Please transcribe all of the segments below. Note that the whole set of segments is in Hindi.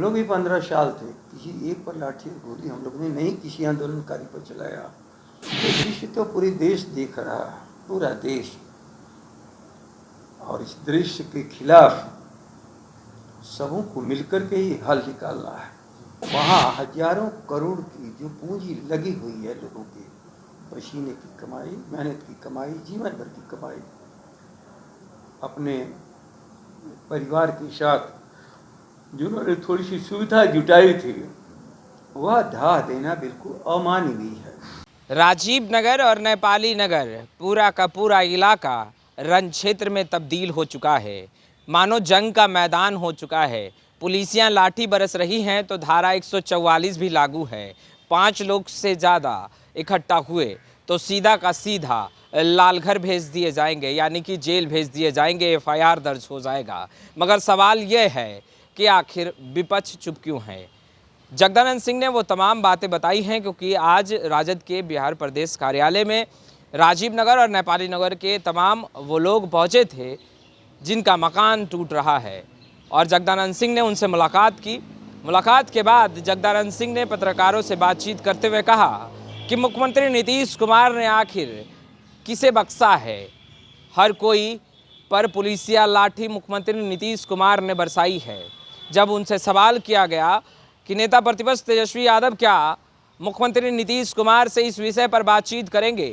लोग भी 15 साल थे, किसी एक पर लाठी और गोली हम लोग ने नहीं किसी आंदोलनकारी पर चलाया। ये दृश्य तो पूरे देश देख रहा है, पूरा देश। और इस दृश्य के खिलाफ सबों को मिलकर के ही हल निकालना है। वहाँ हजारों करोड़ की जो पूंजी लगी हुई है लोगों की, पसीने की कमाई, मेहनत की कमाई, जीवन भर की कमाई, अपने परिवार के साथ जिन्होंने थोड़ी सी सुविधा जुटाई थी, वह ढा देना बिल्कुल अमानवीय है। राजीव नगर और नेपाली नगर पूरा का पूरा इलाका रण क्षेत्र में तब्दील हो चुका है, मानो जंग का मैदान हो चुका है। पुलिसियां लाठी बरस रही हैं तो धारा 144 भी लागू है। 5 लोग से ज़्यादा इकट्ठा हुए तो सीधा का सीधा लालघर भेज दिए जाएंगे, यानी कि जेल भेज दिए जाएंगे, FIR दर्ज हो जाएगा। मगर सवाल यह है कि आखिर विपक्ष चुप क्यों है। जगदानंद सिंह ने वो तमाम बातें बताई हैं क्योंकि आज राजद के बिहार प्रदेश कार्यालय में राजीव नगर और नेपाली नगर के तमाम वो लोग पहुंचे थे जिनका मकान टूट रहा है, और जगदानंद सिंह ने उनसे मुलाकात की। मुलाकात के बाद जगदानंद सिंह ने पत्रकारों से बातचीत करते हुए कहा कि मुख्यमंत्री नीतीश कुमार ने आखिर किसे बख्शा है। हर कोई पर पुलिसिया लाठी मुख्यमंत्री नीतीश कुमार ने बरसाई है। जब उनसे सवाल किया गया कि नेता प्रतिपक्ष तेजस्वी यादव क्या मुख्यमंत्री नीतीश कुमार से इस विषय पर बातचीत करेंगे,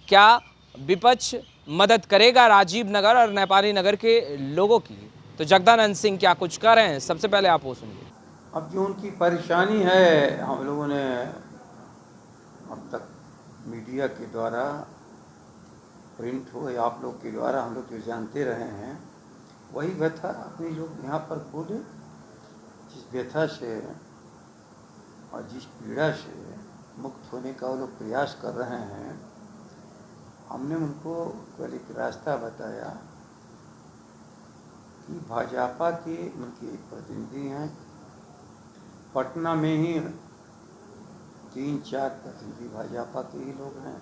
क्या विपक्ष मदद करेगा राजीव नगर और नेपाली नगर के लोगों की, तो जगदानंद सिंह क्या कुछ कर रहे हैं, सबसे पहले आप वो सुनिए। अब जो उनकी परेशानी है, हम लोगों ने अब तक मीडिया के द्वारा, प्रिंट हो या आप लोग के द्वारा हम लोग जो जानते रहे हैं, वही व्यथा अपनी लोग यहाँ पर बोले। जिस व्यथा से और जिस पीड़ा से मुक्त होने का वो लोग प्रयास कर रहे हैं, हमने उनको कल एक रास्ता बताया कि भाजपा के उनके एक प्रतिनिधि हैं, पटना में ही 3-4 प्रतिनिधि भाजपा के ही लोग हैं,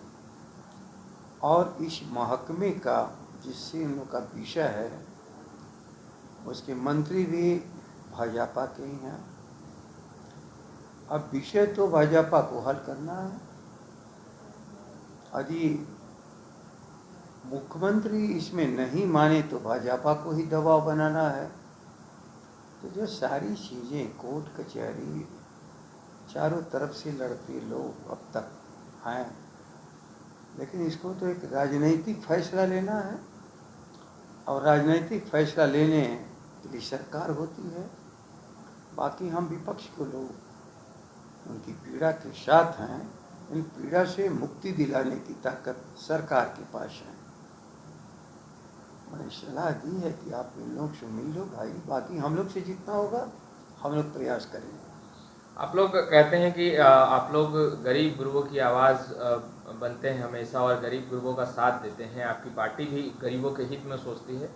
और इस महकमे का जिससे इन लोग का विषय है उसके मंत्री भी भाजपा के ही हैं। अब विषय तो भाजपा को हल करना है। यदि मुख्यमंत्री इसमें नहीं माने तो भाजपा को ही दबाव बनाना है। तो जो सारी चीज़ें कोर्ट कचहरी चारों तरफ से लड़ते लोग अब तक हैं, लेकिन इसको तो एक राजनीतिक फैसला लेना है, और राजनीतिक फैसला लेने के लिए सरकार होती है। बाकी हम विपक्ष को लोग उनकी पीड़ा के साथ हैं। इन पीड़ा से मुक्ति दिलाने की ताकत सरकार के पास है। मैंने सलाह दी है कि आप इन लोग से मिल लो भाई, बाकी हम लोग से जितना होगा हम लोग प्रयास करेंगे। आप लोग कहते हैं कि आप लोग गरीब गुरुओं की आवाज़ बनते हैं हमेशा और गरीब गुरुओं का साथ देते हैं। आपकी पार्टी भी गरीबों के हित में सोचती है।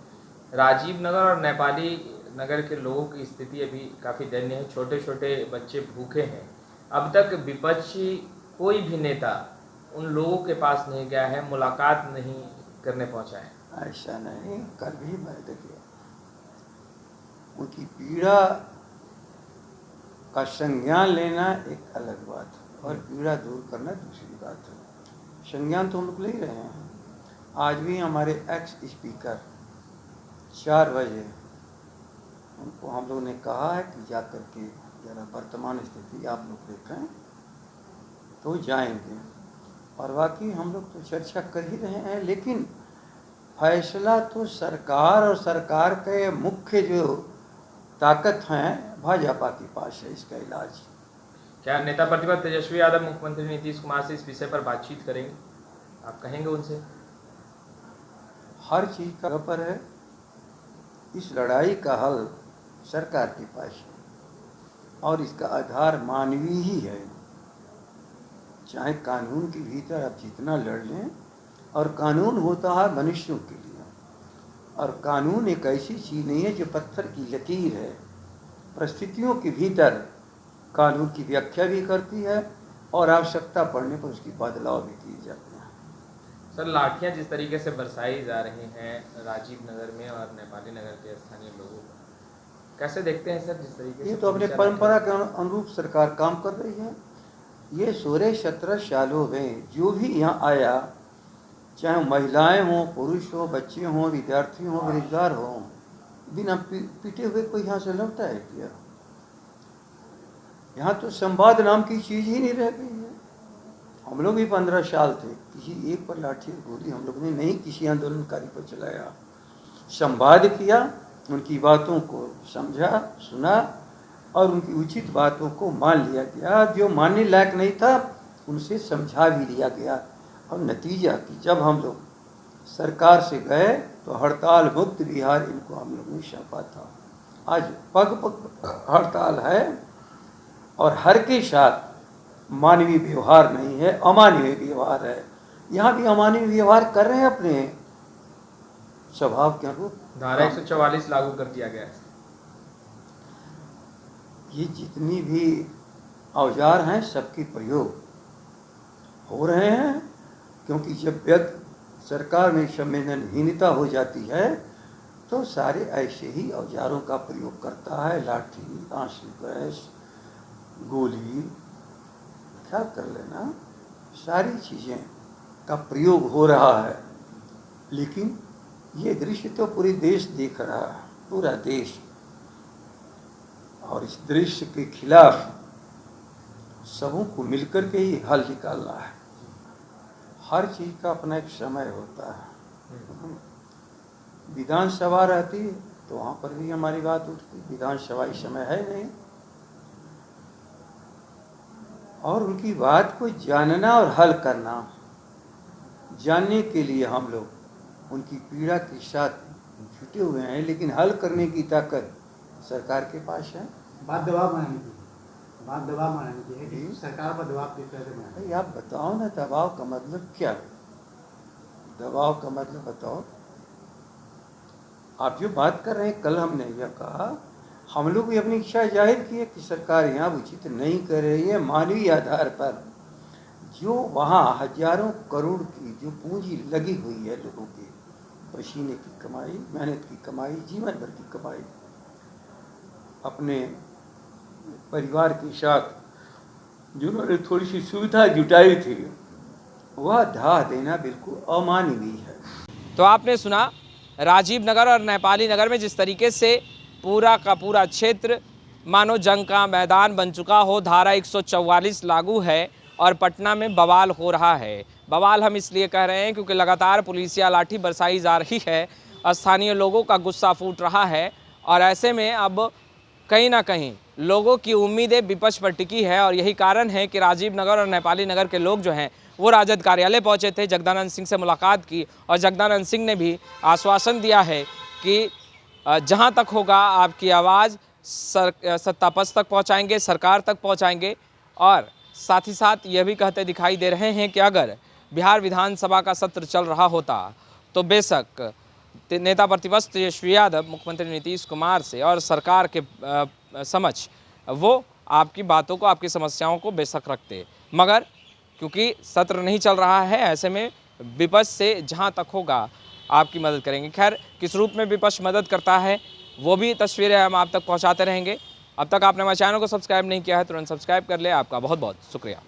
राजीव नगर और नेपाली नगर के लोगों की स्थिति अभी काफ़ी दयनीय है। छोटे छोटे बच्चे भूखे हैं। अब तक विपक्षी कोई भी नेता उन लोगों के पास नहीं गया है, मुलाकात नहीं करने पहुँचा है। ऐसा नहीं, कल भी मैं देखिए उनकी पीड़ा का संज्ञान लेना एक अलग बात है और पीड़ा दूर करना दूसरी बात है। संज्ञान तो हम लोग ले रहे हैं। आज भी हमारे एक्स स्पीकर 4 बजे उनको हम लोग ने कहा है कि जा कर के ज़रा वर्तमान स्थिति आप लोग देखें, तो जाएंगे। और बाकी हम लोग तो चर्चा कर ही रहे हैं, लेकिन फैसला तो सरकार और सरकार के मुख्य जो ताकत हैं भाजपा के पास है इसका इलाज। क्या नेता प्रतिपक्ष तेजस्वी यादव मुख्यमंत्री नीतीश कुमार से इस विषय पर बातचीत करेंगे? आप कहेंगे उनसे? हर चीज़ का पर है। इस लड़ाई का हल सरकार के पास है और इसका आधार मानवीय ही है। चाहे कानून के भीतर आप जितना लड़ लें, और कानून होता है मनुष्यों के लिए, और कानून एक ऐसी चीज़ नहीं है जो पत्थर की लकीर है। परिस्थितियों के भीतर कानून की व्याख्या भी करती है और आवश्यकता पड़ने पर उसकी बदलाव भी किए जाते हैं। सर, लाठियाँ जिस तरीके से बरसाई जा रही हैं राजीव नगर में और नेपाली नगर के स्थानीय लोगों को, कैसे देखते हैं सर जिस तरीके ये से तो अपने पुलिसिया परंपरा के अनुरूप सरकार काम कर रही है। ये 16-17 सालों में जो भी यहाँ आया, चाहे महिलाएं हों, पुरुष हो, बच्चे हों, विद्यार्थी हों, बेरोजगार हों, बिना पीटे हुए कोई यहाँ से लौटा है क्या? यहाँ तो संवाद नाम की चीज़ ही नहीं रह गई है। हम लोग भी 15 साल थे, किसी एक पर लाठी गोली हम लोग ने नहीं किसी आंदोलनकारी पर चलाया। संवाद किया, उनकी बातों को समझा, सुना और उनकी उचित बातों को मान लिया गया। जो मानने लायक नहीं था उनसे समझा भी लिया गया। और नतीजा कि जब हम लोग सरकार से गए तो हड़ताल मुक्त बिहार इनको हम लोगों ने सौंपा था। आज पग पग हड़ताल है और हर के साथ मानवीय व्यवहार नहीं है, अमानवीय व्यवहार है। यहाँ भी अमानवीय व्यवहार कर रहे हैं अपने स्वभाव के अनुरूप। धारा 144 लागू कर दिया गया है। ये जितनी भी औजार हैं सबके प्रयोग हो रहे हैं, क्योंकि जब व्यक्ति सरकार में संवेदनहीनता हो जाती है तो सारे ऐसे ही औजारों का प्रयोग करता है। लाठी, आंसू गैस, गोली, ख्याल कर लेना, सारी चीज़ें का प्रयोग हो रहा है। लेकिन ये दृश्य तो पूरे देश देख रहा है, पूरा देश। और इस दृश्य के खिलाफ सबों को मिलकर के ही हल निकालना है। हर चीज़ का अपना एक समय होता है। विधानसभा रहती तो वहाँ पर भी हमारी बात उठती। विधानसभा इस समय है नहीं, और उनकी बात को जानना और हल करना, जानने के लिए हम लोग उनकी पीड़ा के साथ जुटे हुए हैं। लेकिन हल करने की ताकत सरकार के पास है। बात दबाव बनाने की है कि सरकार पर दबाव किस तरह से बनाए। भाई आप बताओ ना, दबाव का मतलब क्या है? दबाव का मतलब बताओ। आप जो बात कर रहे हैं, कल हमने यह कहा, हम लोग भी अपनी इच्छा जाहिर की है कि सरकार यहाँ उचित नहीं कर रही है। मानवीय आधार पर जो वहाँ हजारों करोड़ की जो पूंजी लगी हुई है, लोगों के पसीने की कमाई, मेहनत की कमाई, जीवन भर की कमाई, अपने परिवार के साथ जिन्होंने थोड़ी सी सुविधा जुटाई थी, वह ढा देना बिल्कुल अमानवीय है। तो आपने सुना राजीव नगर और नेपाली नगर में जिस तरीके से पूरा का पूरा क्षेत्र मानो जंग का मैदान बन चुका हो। धारा 144 लागू है और पटना में बवाल हो रहा है। बवाल हम इसलिए कह रहे हैं क्योंकि लगातार पुलिसिया लाठी बरसाई जा रही है, स्थानीय लोगों का गुस्सा फूट रहा है। और ऐसे में अब कहीं ना कहीं लोगों की उम्मीदें विपक्ष पर टिकी है। और यही कारण है कि राजीव नगर और नेपाली नगर के लोग जो हैं वो राजद कार्यालय पहुंचे थे, जगदानंद सिंह से मुलाकात की और जगदानंद सिंह ने भी आश्वासन दिया है कि जहां तक होगा आपकी आवाज़ सत्तापक्ष तक पहुंचाएंगे, सरकार तक पहुंचाएंगे। और साथ ही साथ ये भी कहते दिखाई दे रहे हैं कि अगर बिहार विधानसभा का सत्र चल रहा होता तो बेशक नेता प्रतिपक्ष तेजस्वी यादव मुख्यमंत्री नीतीश कुमार से और सरकार के समक्ष वो आपकी बातों को, आपकी समस्याओं को बेशक रखते, मगर क्योंकि सत्र नहीं चल रहा है, ऐसे में विपक्ष से जहां तक होगा आपकी मदद करेंगे। खैर, किस रूप में विपक्ष मदद करता है वो भी तस्वीरें हम आप तक पहुंचाते रहेंगे। अब तक आपने हमारे चैनल को सब्सक्राइब नहीं किया है, तुरंत सब्सक्राइब कर ले। आपका बहुत बहुत शुक्रिया।